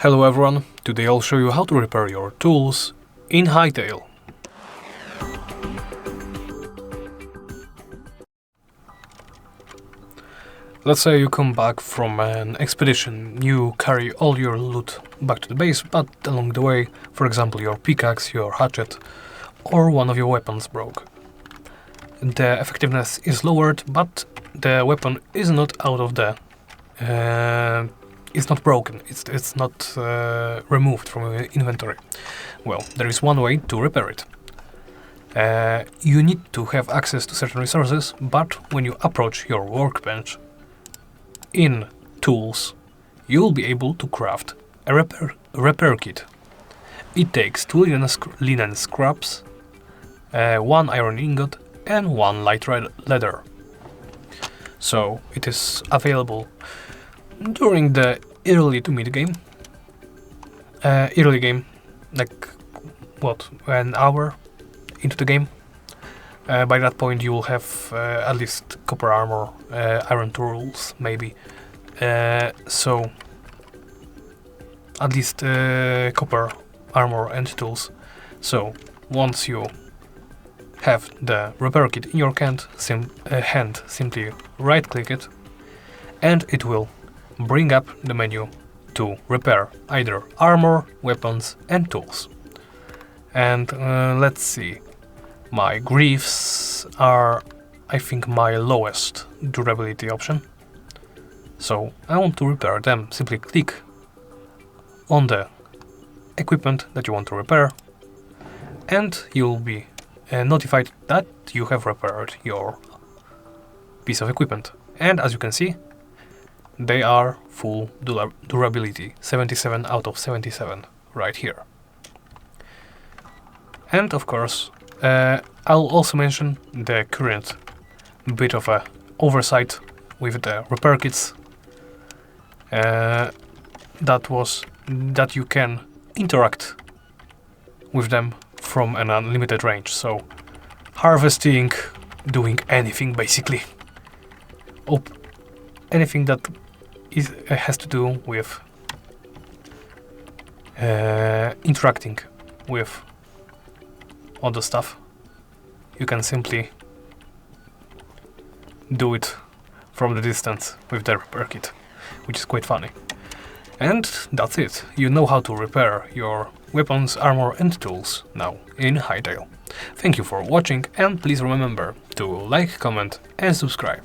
Hello everyone, today I'll show you how to repair your tools in Hytale. Let's say you come back from an expedition, you carry all your loot back to the base, but along the way, for example your pickaxe, your hatchet, or one of your weapons broke. The effectiveness is lowered, but the weapon is not out of the... it's not broken, it's not removed from your inventory. Well, there is one way to repair it. You need to have access to certain resources, but when you approach your workbench in tools, you will be able to craft a repair kit. It takes 2 linen scraps, 1 iron ingot and 1 light leather. So it is available during the early to mid game. Early game, like what, an hour into the game. By that point you will have at least copper armor, iron tools maybe. So at least copper armor and tools. So once you have the repair kit in your hand, simply right click it and it will bring up the menu to repair either armor, weapons and tools. And let's see, my greaves are, I think, my lowest durability option. So I want to repair them. Simply click on the equipment that you want to repair and you'll be notified that you have repaired your piece of equipment. And as you can see, they are full durability, 77 out of 77 right here. And of course, I'll also mention the current bit of a oversight with the repair kits, that you can interact with them from an unlimited range. So harvesting, doing anything basically. Anything that has to do with interacting with other stuff. You can simply do it from the distance with the repair kit, which is quite funny. And that's it. You know how to repair your weapons, armor and tools now in Hytale. Thank you for watching and please remember to like, comment and subscribe.